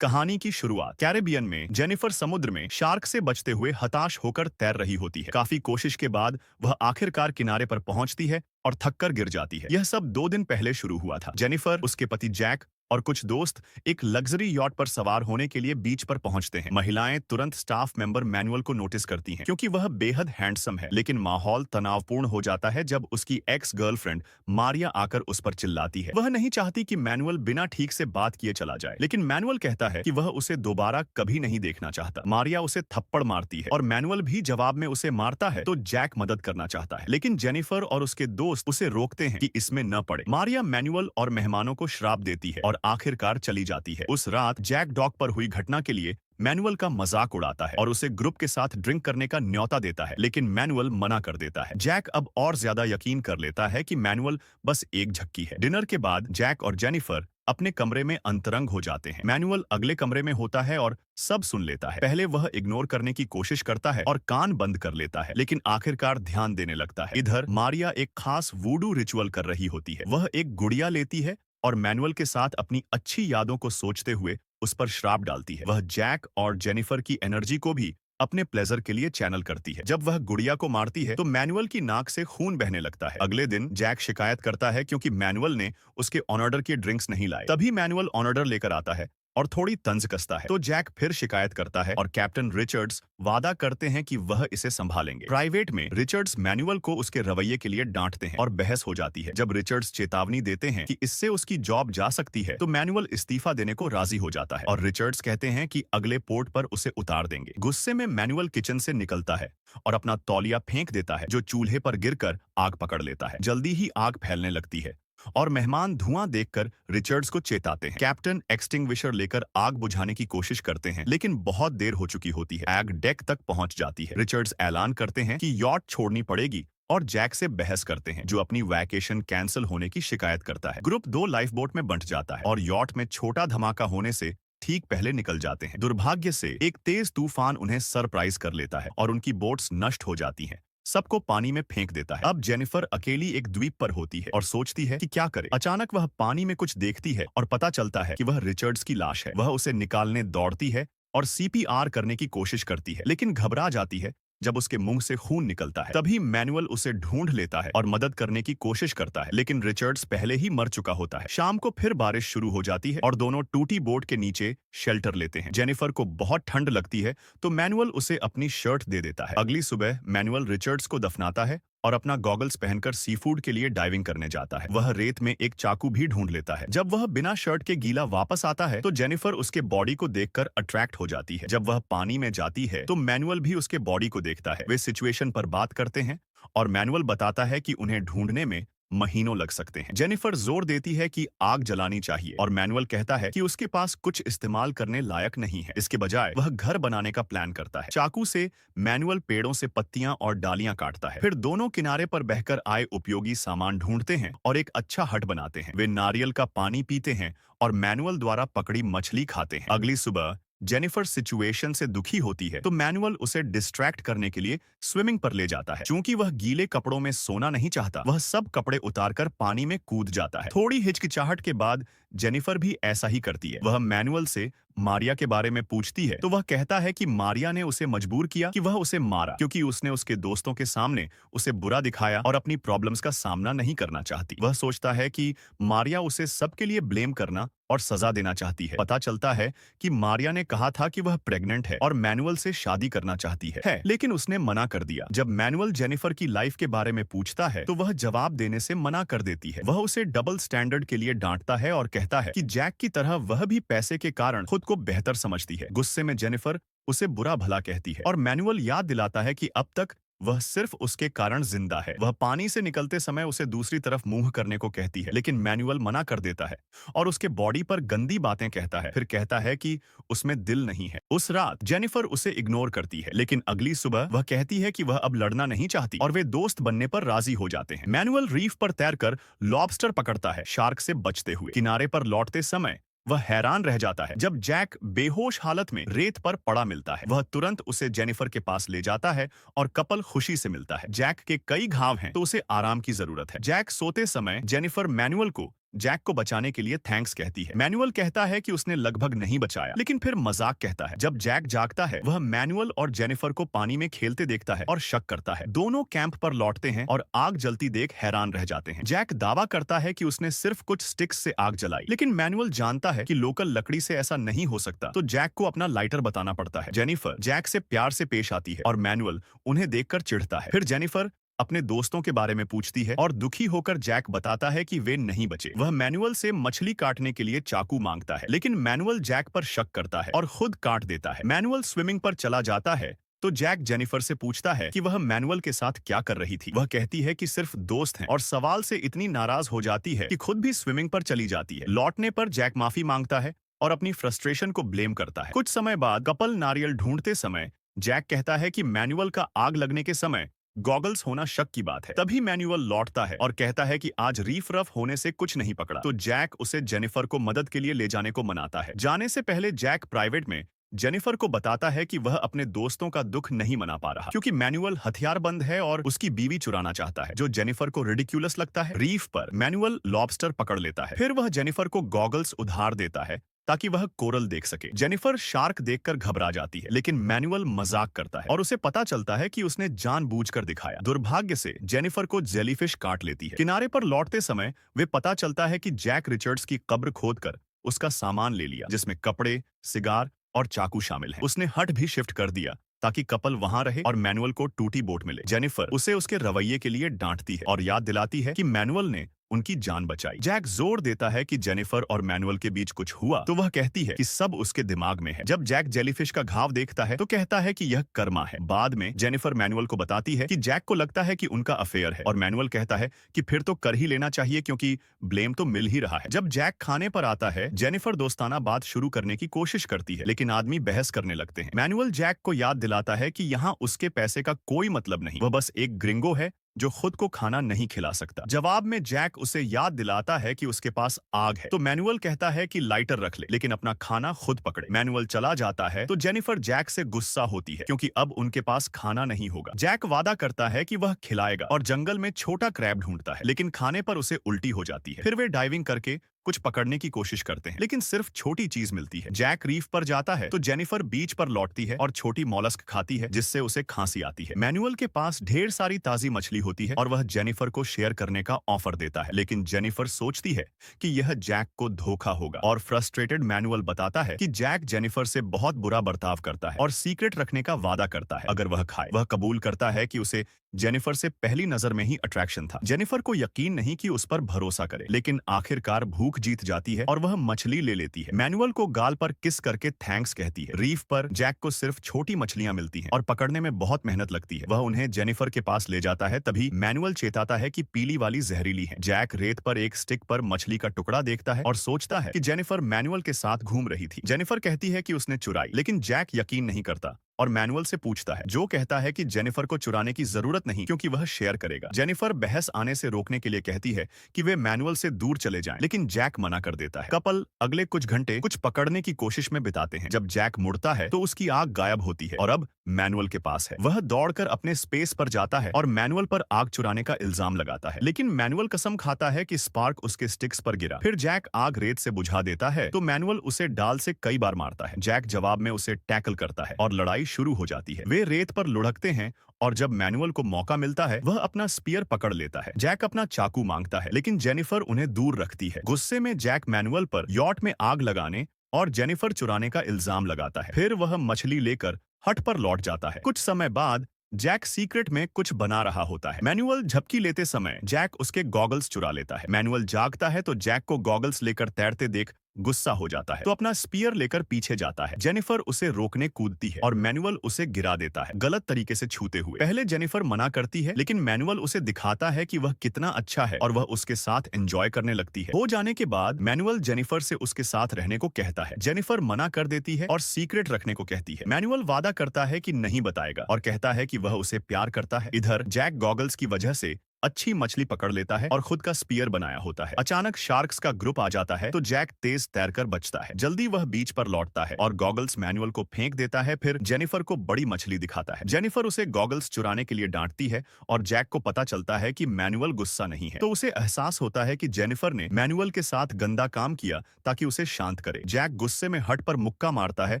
कहानी की शुरुआत कैरेबियन में जेनिफर समुद्र में शार्क से बचते हुए हताश होकर तैर रही होती है। काफी कोशिश के बाद वह आखिरकार किनारे पर पहुंचती है और थककर गिर जाती है। यह सब 2 दिन पहले शुरू हुआ था। जेनिफर, उसके पति जैक और कुछ दोस्त एक लग्जरी यॉट पर सवार होने के लिए बीच पर पहुंचते हैं। महिलाएं तुरंत स्टाफ मेंबर मैनुअल को नोटिस करती हैं क्योंकि वह बेहद हैंडसम है। लेकिन माहौल तनावपूर्ण हो जाता है जब उसकी एक्स गर्लफ्रेंड मारिया आकर उस पर चिल्लाती है। वह नहीं चाहती कि मैनुअल बिना ठीक से बात किए चला जाए, लेकिन मैनुअल कहता है कि वह उसे दोबारा कभी नहीं देखना चाहता। मारिया उसे थप्पड़ मारती है और मैनुअल भी जवाब में उसे मारता है तो जैक मदद करना चाहता है, लेकिन जेनिफर और उसके दोस्त उसे रोकते हैं कि इसमें न पड़े। मारिया मैनुअल और मेहमानों को श्राप देती है और आखिरकार चली जाती है। उस रात जैक डॉक पर हुई घटना के लिए मैनुअल का मजाक उड़ाता है और उसे ग्रुप के साथ ड्रिंक करने का न्योता देता है, लेकिन मैनुअल मना कर देता है। जैक अब और ज्यादा यकीन कर लेता है कि मैनुअल बस एक झक्की है। डिनर के बाद जैक और जेनिफर अपने कमरे में अंतरंग हो जाते हैं। मैनुअल अगले कमरे में होता है और सब सुन लेता है। पहले वह इग्नोर करने की कोशिश करता है और कान बंद कर लेता है, लेकिन आखिरकार ध्यान देने लगता है। इधर मारिया एक खास वूडू रिचुअल कर रही होती है। वह एक गुड़िया लेती है और मैनुअल के साथ अपनी अच्छी यादों को सोचते हुए उस पर श्राप डालती है। वह जैक और जेनिफर की एनर्जी को भी अपने प्लेजर के लिए चैनल करती है। जब वह गुड़िया को मारती है तो मैनुअल की नाक से खून बहने लगता है। अगले दिन जैक शिकायत करता है क्योंकि मैनुअल ने उसके ऑनर्डर के ड्रिंक्स नहीं लाए। तभी मैनुअल ऑनर्डर लेकर आता है और थोड़ी तंज कसता है, तो जैक फिर शिकायत करता है और कैप्टन रिचर्ड्स वादा करते हैं कि वह इसे संभालेंगे। प्राइवेट में रिचर्ड्स मैनुअल को उसके रवैये के लिए डांटते हैं और बहस हो जाती है। जब रिचर्ड्स चेतावनी देते हैं कि इससे उसकी जॉब जा सकती है तो मैनुअल इस्तीफा देने को राजी हो जाता है और रिचर्ड्स कहते हैं कि अगले पोर्ट पर उसे उतार देंगे। गुस्से में मैनुअल किचन से निकलता है और अपना तौलिया फेंक देता है जो चूल्हे पर गिरकर आग पकड़ लेता है। जल्दी ही आग फैलने लगती है और मेहमान धुआं देखकर रिचर्ड्स को चेताते हैं। कैप्टन एक्सटिंग्विशर लेकर आग बुझाने की कोशिश करते हैं, लेकिन बहुत देर हो चुकी होती है। आग डेक तक पहुंच जाती है। रिचर्ड्स ऐलान करते हैं कि यॉट छोड़नी पड़ेगी और जैक से बहस करते हैं, जो अपनी वैकेशन कैंसिल होने की शिकायत करता है। ग्रुप 2 लाइफ बोट में बंट जाता है और यॉट में छोटा धमाका होने से ठीक पहले निकल जाते हैं। दुर्भाग्य से एक तेज तूफान उन्हें सरप्राइज कर लेता है और उनकी बोट्स नष्ट हो जाती हैं। सबको पानी में फेंक देता है। अब जेनिफर अकेली एक द्वीप पर होती है और सोचती है कि क्या करे। अचानक वह पानी में कुछ देखती है और पता चलता है कि वह रिचर्ड्स की लाश है। वह उसे निकालने दौड़ती है और सीपीआर करने की कोशिश करती है, लेकिन घबरा जाती है जब उसके मुंह से खून निकलता है। तभी मैनुअल उसे ढूंढ लेता है और मदद करने की कोशिश करता है, लेकिन रिचर्ड्स पहले ही मर चुका होता है। शाम को फिर बारिश शुरू हो जाती है और दोनों टूटी बोट के नीचे शेल्टर लेते हैं। जेनिफर को बहुत ठंड लगती है तो मैनुअल उसे अपनी शर्ट दे देता है। अगली सुबह मैनुअल रिचर्ड्स को दफनाता है और अपना गॉगल्स पहनकर सी फूड के लिए डाइविंग करने जाता है। वह रेत में एक चाकू भी ढूंढ लेता है। जब वह बिना शर्ट के गीला वापस आता है तो जेनिफर उसके बॉडी को देखकर अट्रैक्ट हो जाती है। जब वह पानी में जाती है तो मैनुअल भी उसके बॉडी को देखता है। वे सिचुएशन पर बात करते हैं और मैनुअल बताता है कि उन्हें ढूंढने में महीनों लग सकते हैं। जेनिफर जोर देती है कि आग जलानी चाहिए और मैनुअल कहता है कि उसके पास कुछ इस्तेमाल करने लायक नहीं है। इसके बजाय वह घर बनाने का प्लान करता है। चाकू से मैनुअल पेड़ों से पत्तियां और डालियां काटता है। फिर दोनों किनारे पर बहकर आए उपयोगी सामान ढूंढते हैं और एक अच्छा हट बनाते हैं। वे नारियल का पानी पीते हैं और मैनुअल द्वारा पकड़ी मछली खाते हैं। अगली सुबह जेनिफर सिचुएशन से दुखी होती है तो मैनुअल उसे डिस्ट्रैक्ट करने के लिए स्विमिंग पर ले जाता है। चूंकि वह गीले कपड़ों में सोना नहीं चाहता, वह सब कपड़े उतारकर पानी में कूद जाता है। थोड़ी हिचकिचाहट के बाद जेनिफर भी ऐसा ही करती है। वह मैनुअल से मारिया के बारे में पूछती है तो वह कहता है कि मारिया ने उसे मजबूर किया कि वह उसे मारा क्योंकि उसने उसके दोस्तों के सामने उसे बुरा दिखाया और अपनी प्रॉब्लम्स का सामना नहीं करना चाहती। वह सोचता है कि मारिया उसे सबके लिए ब्लेम करना और सजा देना चाहती है। पता चलता है कि मारिया ने कहा था कि वह प्रेग्नेंट है और मैनुअल से शादी करना चाहती है, लेकिन उसने मना कर दिया। जब मैनुअल जेनिफर की लाइफ के बारे में पूछता है तो वह जवाब देने से मना कर देती है। वह उसे डबल स्टैंडर्ड के लिए डांटता है और कहता है कि जैक की तरह वह भी पैसे के कारण खुद को बेहतर समझती है। गुस्से में जेनिफर उसे बुरा भला कहती है और मैनुअल याद दिलाता है कि अब तक वह सिर्फ उसके कारण जिंदा है। वह पानी से निकलते समय उसे दूसरी तरफ मुंह करने को कहती है, लेकिन मैनुअल मना कर देता है और उसके बॉडी पर गंदी बातें कहता है। फिर कहता है कि उसमें दिल नहीं है। उस रात जेनिफर उसे इग्नोर करती है, लेकिन अगली सुबह वह कहती है कि वह अब लड़ना नहीं चाहती और वे दोस्त बनने पर राजी हो जाते हैं। मैनुअल रीफ पर तैरकर लॉबस्टर पकड़ता है, शार्क से बचते हुए। किनारे पर लौटते समय वह हैरान रह जाता है जब जैक बेहोश हालत में रेत पर पड़ा मिलता है। वह तुरंत उसे जेनिफर के पास ले जाता है और कपल खुशी से मिलता है। जैक के कई घाव हैं तो उसे आराम की जरूरत है। जैक सोते समय जेनिफर मैनुअल को जैक को बचाने के लिए थैंक्स कहती है। मैनुअल कहता है कि उसने लगभग नहीं बचाया, लेकिन फिर मजाक कहता है। जब जैक जागता है, वह मैनुअल और जेनिफर को पानी में खेलते देखता है और शक करता है। दोनों कैंप पर लौटते हैं और आग जलती देख हैरान रह जाते हैं। जैक दावा करता है कि उसने सिर्फ कुछ स्टिक्स से आग जलाई, लेकिन मैनुअल जानता है कि लोकल लकड़ी से ऐसा नहीं हो सकता, तो जैक को अपना लाइटर बताना पड़ता है। जेनिफर जैक से प्यार से पेश आती है और मैनुअल उन्हें देखकर चिढ़ता है। फिर जेनिफर अपने दोस्तों के बारे में पूछती है और दुखी होकर जैक बताता है कि वे नहीं बचे। वह मैनुअल से मछली काटने के लिए चाकू मांगता है, लेकिन मैनुअल जैक पर शक करता है और खुद काट देता है। मैनुअल स्विमिंग पर चला जाता है तो जैक जेनिफर से पूछता है कि वह मैनुअल के साथ क्या कर रही थी। वह कहती है कि सिर्फ दोस्त हैं और सवाल से इतनी नाराज हो जाती है कि खुद भी स्विमिंग पर चली जाती है। लौटने पर जैक माफी मांगता है और अपनी फ्रस्ट्रेशन को ब्लेम करता है। कुछ समय बाद कपल नारियल ढूंढते समय जैक कहता है कि मैनुअल का आग लगने के समय गॉगल्स होना शक की बात है। तभी मैनुअल लौटता है और कहता है कि आज रीफ रफ होने से कुछ नहीं पकड़ा, तो जैक उसे जेनिफर को मदद के लिए ले जाने को मनाता है। जाने से पहले जैक प्राइवेट में जेनिफर को बताता है कि वह अपने दोस्तों का दुख नहीं मना पा रहा, क्योंकि मैनुअल हथियारबंद है और उसकी बीवी चुराना चाहता है, जो जेनिफर को रिडिक्यूलस लगता है। रीफ पर मैनुअल लॉबस्टर पकड़ लेता है, फिर वह जेनिफर को गॉगल्स उधार देता है ताकि वह कोरल देख सके। जेनिफर शार्क देखकर घबरा जाती है, लेकिन मैनुअल मजाक करता है और उसे पता चलता है कि उसने जानबूझकर दिखाया। दुर्भाग्य से जेनिफर को जेलीफिश काट लेती है। किनारे पर लौटते समय वे पता चलता है कि जैक रिचर्ड्स की कब्र खोदकर उसका सामान ले लिया, जिसमें कपड़े, सिगार और चाकू शामिल है। उसने हट भी शिफ्ट कर दिया ताकि कपल वहां रहे और मैनुअल को टूटी बोट मिले। जेनिफर उसे उसके रवैये के लिए डांटती है और याद दिलाती है कि मैनुअल ने उनकी जान बचाई। जैक जोर देता है कि जेनिफर और मैनुअल के बीच कुछ हुआ, तो वह कहती है कि सब उसके दिमाग में है। जब जैक जेलीफिश का घाव देखता है तो कहता है कि यह कर्मा है। बाद में जेनिफर मैनुअल को बताती है कि जैक को लगता है कि उनका अफेयर है और मैनुअल कहता है कि फिर तो कर ही लेना चाहिए क्योंकि ब्लेम तो मिल ही रहा है। जब जैक खाने पर आता है, जेनिफर दोस्ताना बात शुरू करने की कोशिश करती है, लेकिन आदमी बहस करने लगते हैं। मैनुअल जैक को याद दिलाता है कि यहाँ उसके पैसे का कोई मतलब नहीं, वह बस एक ग्रिंगो है जो खुद को खाना नहीं खिला सकता। जवाब में जैक उसे याद दिलाता है कि उसके पास आग है, तो मैनुअल कहता है कि लाइटर रख ले, लेकिन अपना खाना खुद पकड़े। मैनुअल चला जाता है तो जेनिफर जैक से गुस्सा होती है क्योंकि अब उनके पास खाना नहीं होगा। जैक वादा करता है कि वह खिलाएगा और जंगल में छोटा क्रैब ढूंढता है, लेकिन खाने पर उसे उल्टी हो जाती है। फिर वे डाइविंग करके कुछ पकड़ने की कोशिश करते हैं, लेकिन सिर्फ छोटी चीज मिलती है। जैक रीफ पर जाता है तो जेनिफर बीच पर लौटती है और छोटी मॉलस्क खाती है, जिससे उसे खांसी आती है। मैनुअल के पास ढेर सारी ताजी मछली होती है और वह जेनिफर को शेयर करने का ऑफर देता है, लेकिन जेनिफर सोचती है कि यह जैक को धोखा होगा और फ्रस्ट्रेटेड मैनुअल बताता है कि जैक जेनिफर से बहुत बुरा बर्ताव करता है और सीक्रेट रखने का वादा करता है अगर वह खाए। वह कबूल करता है कि उसे जेनिफर से पहली नजर में ही अट्रैक्शन था। जेनिफर को यकीन नहीं कि उस पर भरोसा करे, लेकिन आखिरकार भूख जीत जाती है और वह मछली ले लेती है। मैनुअल को गाल पर किस करके थैंक्स कहती है। रीफ पर जैक को सिर्फ छोटी मछलियां मिलती हैं और पकड़ने में बहुत मेहनत लगती है। वह उन्हें जेनिफर के पास ले जाता है, तभी मैनुअल चेताता है कि पीली वाली जहरीली है। जैक रेत पर एक स्टिक पर मछली का टुकड़ा देखता है और सोचता है कि जेनिफर मैनुअल के साथ घूम रही थी। जेनिफर कहती है कि उसने चुराई, लेकिन जैक यकीन नहीं करता और मैनुअल से पूछता है, जो कहता है कि जेनिफर को चुराने की जरूरत नहीं क्योंकि वह शेयर करेगा। जेनिफर बहस आने से रोकने के लिए कहती है कि वे मैनुअल से दूर चले जाएं, लेकिन जैक मना कर देता है। कपल अगले कुछ घंटे कुछ पकड़ने की कोशिश में बिताते हैं। जब जैक मुड़ता है तो उसकी आग गायब होती है और अब मैनुअल के पास है। वह दौड़कर अपने स्पेस पर जाता है और मैनुअल पर आग चुराने का इल्जाम लगाता है, लेकिन मैनुअल कसम खाता है कि स्पार्क उसके स्टिक्स पर गिरा। फिर जैक आग रेत से बुझा देता है तो मैनुअल उसे डाल से कई बार मारता है। जैक जवाब में उसे टैकल करता है और लड़ाई शुरू हो जाती है। वे रेत पर लुढ़कते हैं और जब मैनुअल को मौका मिलता है वह अपना स्पीयर पकड़ लेता है। जैक अपना चाकू मांगता है, लेकिन जेनिफर उन्हें दूर रखती है। गुस्से में जैक मैनुअल पर यॉट में आग लगाने और जेनिफर चुराने का इल्जाम लगाता है। फिर वह मछली लेकर हट पर लौट जाता है। कुछ समय बाद जैक सीक्रेट में कुछ बना रहा होता है। मैनुअल झपकी लेते समय जैक उसके गॉगल्स चुरा लेता है। मैनुअल जागता है तो जैक को गॉगल्स लेकर तैरते देख गुस्सा हो जाता है, तो अपना स्पीयर लेकर पीछे जाता है। जेनिफर उसे रोकने कूदती है और मैनुअल उसे गिरा देता है, गलत तरीके से छूते हुए। पहले जेनिफर मना करती है, लेकिन मैनुअल उसे दिखाता है कि वह कितना अच्छा है और वह उसके साथ एंजॉय करने लगती है। हो जाने के बाद मैनुअल जेनिफर से उसके साथ रहने को कहता है। जेनिफर मना कर देती है और सीक्रेट रखने को कहती है। मैनुअल वादा करता है कि नहीं बताएगा और कहता है कि वह उसे प्यार करता है। इधर जैक गॉगल्स की वजह से अच्छी मछली पकड़ लेता है और खुद का स्पीयर बनाया होता है। अचानक शार्क्स का ग्रुप आ जाता है तो जैक तेज तैरकर बचता है। जल्दी वह बीच पर लौटता है और गॉगल्स मैनुअल को फेंक देता है। फिर जेनिफर को बड़ी मछली दिखाता है। जेनिफर उसे गॉगल्स चुराने के लिए डांटती है और जैक को पता चलता है कि मैनुअल गुस्सा नहीं है, तो उसे एहसास होता है कि जेनिफर ने मैनुअल के साथ गंदा काम किया ताकि उसे शांत करे। जैक गुस्से में हट पर मुक्का मारता है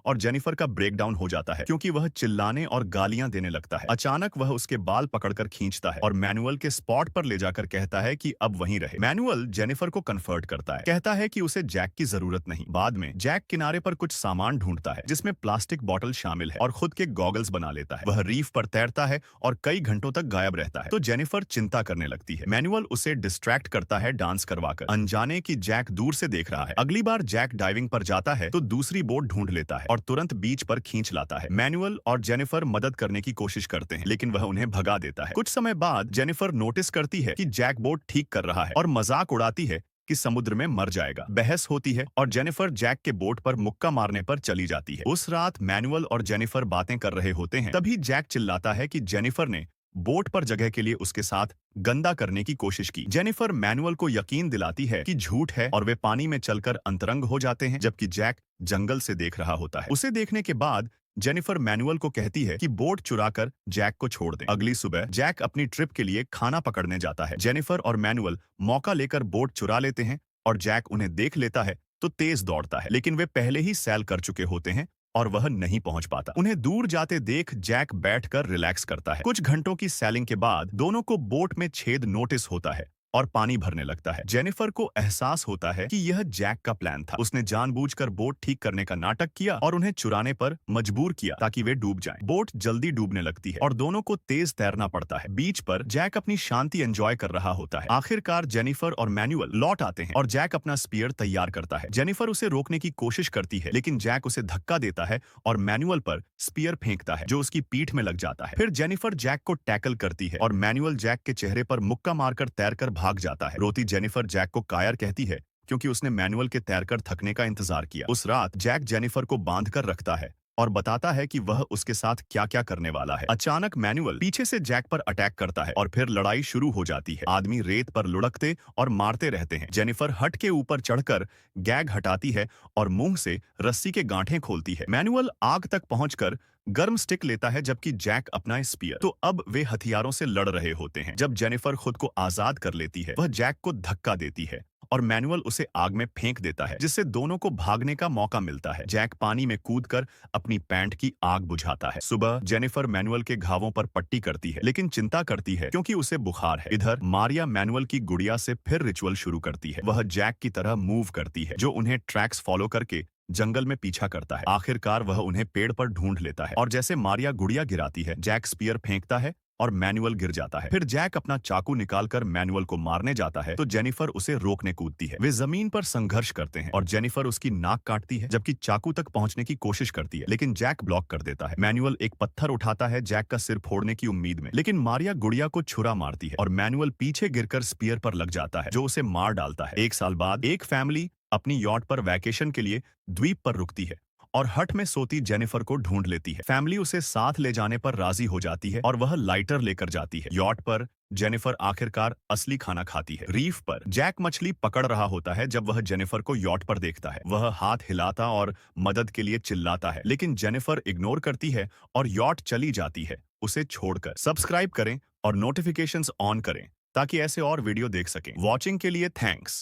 और जेनिफर का ब्रेकडाउन हो जाता है क्योंकि वह चिल्लाने और गालियां देने लगता है। अचानक वह उसके बाल पकड़कर खींचता है और मैनुअल के स्पॉट पर ले जाकर कहता है कि अब वहीं रहे। मैनुअल जेनिफर को कन्फर्ट करता है, कहता है कि उसे जैक की जरूरत नहीं। बाद में जैक किनारे पर कुछ सामान ढूंढता है जिसमें प्लास्टिक बोतल शामिल है और खुद के गॉगल्स बना लेता है। वह रीफ पर तैरता है और कई घंटों तक गायब रहता है, तो जेनिफर चिंता करने लगती है। मैनुअल उसे डिस्ट्रैक्ट करता है डांस करवाकर, अनजाने कि जैक दूर से देख रहा है। अगली बार जैक डाइविंग पर जाता है तो दूसरी बोट ढूंढ लेता है और तुरंत बीच पर खींच लाता है। मैनुअल और जेनिफर मदद करने की कोशिश करते हैं लेकिन वह उन्हें भगा देता है। कुछ समय बाद जेनिफर नोटिस करती है कि जैक बोट ठीक कर रहा है और मजाक उड़ाती है कि समुद्र में मर जाएगा। बहस होती है और जेनिफर जैक के बोट पर मुक्का मारने पर चली जाती है। उस रात मैनुअल और जेनिफर बातें कर रहे होते हैं, तभी जैक चिल्लाता है कि जेनिफर ने बोट पर जगह के लिए उसके साथ गंदा करने की कोशिश की। जेनिफर मैनुअल को यकीन दिलाती है कि झूठ है और वे पानी में चलकर अंतरंग हो जाते हैं, जबकि जैक जंगल से देख रहा होता है। उसे देखने के बाद जेनिफर मैनुअल को कहती है कि बोट चुराकर जैक को छोड़ दें। अगली सुबह जैक अपनी ट्रिप के लिए खाना पकड़ने जाता है। जेनिफर और मैनुअल मौका लेकर बोट चुरा लेते हैं और जैक उन्हें देख लेता है तो तेज दौड़ता है, लेकिन वे पहले ही सैल कर चुके होते हैं और वह नहीं पहुंच पाता। उन्हें दूर जाते देख जैक बैठकर रिलैक्स करता है। कुछ घंटों की सैलिंग के बाद दोनों को बोट में छेद नोटिस होता है और पानी भरने लगता है। जेनिफर को एहसास होता है कि यह जैक का प्लान था। उसने जानबूझकर बोट ठीक करने का नाटक किया और उन्हें चुराने पर मजबूर किया ताकि वे डूब जाएं। बोट जल्दी डूबने लगती है और दोनों को तेज तैरना पड़ता है। बीच पर जैक अपनी शांति एंजॉय कर रहा होता है। आखिरकार जेनिफर और मैनुअल लौट आते हैं और जैक अपना स्पीयर तैयार करता है। जेनिफर उसे रोकने की कोशिश करती है लेकिन जैक उसे धक्का देता है और मैनुअल पर स्पीयर फेंकता है जो उसकी पीठ में लग जाता है। फिर जेनिफर जैक को टैकल करती है और मैनुअल जैक के चेहरे पर मुक्का मारकर तैरकर भाग जाता है। रोती जेनिफर जैक को कायर कहती है क्योंकि उसने मैनुअल के तैरकर थकने का इंतजार किया। उस रात जैक जेनिफर को बांधकर रखता है और बताता है कि वह उसके साथ क्या-क्या करने वाला है। अचानक मैनुअल पीछे से जैक पर अटैक करता है और फिर लड़ाई शुरू हो जाती है। आदमी रेत पर लुढ़कते और मारते रहते हैं। जेनिफर हट के ऊपर चढ़कर गैग हटाती है और मुंह से रस्सी के गांठें खोलती है। मैनुअल आग तक पहुंचकर गर्म स्टिक लेता है जबकि जैक अपना स्पीयर। तो अब वे हथियारों से लड़ रहे होते हैं। जब जेनिफर खुद को आजाद कर लेती है, वह जैक को धक्का देती है और मैनुअल उसे आग में फेंक देता है जिससे दोनों को भागने का मौका मिलता है। जैक पानी में कूदकर अपनी पैंट की आग बुझाता है। सुबह जेनिफर मैनुअल के घावों पर पट्टी करती है लेकिन चिंता करती है क्योंकि उसे बुखार है। इधर मारिया मैनुअल की गुड़िया से फिर रिचुअल शुरू करती है। वह जैक की तरह मूव करती है जो उन्हें ट्रैक्स फॉलो करके जंगल में पीछा करता है। आखिरकार वह उन्हें पेड़ पर ढूंढ लेता है और जैसे मारिया गुड़िया गिराती है, जैक स्पीयर फेंकता है और मैनुअल गिर जाता है। फिर जैक अपना चाकू निकालकर मैनुअल को मारने जाता है तो जेनिफर उसे रोकने कूदती है। वे जमीन पर संघर्ष करते हैं और जेनिफर उसकी नाक काटती है जबकि चाकू तक पहुंचने की कोशिश करती है लेकिन जैक ब्लॉक कर देता है। मैनुअल एक पत्थर उठाता है जैक का सिर फोड़ने की उम्मीद में, लेकिन मारिया गुड़िया को छुरा मारती है और मैनुअल पीछे गिरकर स्पीयर पर लग जाता है जो उसे मार डालता है। 1 साल बाद एक फैमिली अपनी यॉट पर वैकेशन के लिए द्वीप पर रुकती है और हट में सोती जेनिफर को ढूंढ लेती है। फैमिली उसे साथ ले जाने पर राजी हो जाती है और वह लाइटर लेकर जाती है। यॉट पर जेनिफर आखिरकार असली खाना खाती है। रीफ पर जैक मछली पकड़ रहा होता है जब वह जेनिफर को यॉट पर देखता है। वह हाथ हिलाता और मदद के लिए चिल्लाता है लेकिन जेनिफर इग्नोर करती है और यॉट चली जाती है उसे छोड़कर। सब्सक्राइब करें और नोटिफिकेशंस ऑन करें ताकि ऐसे और वीडियो देख सकें। वॉचिंग के लिए थैंक्स।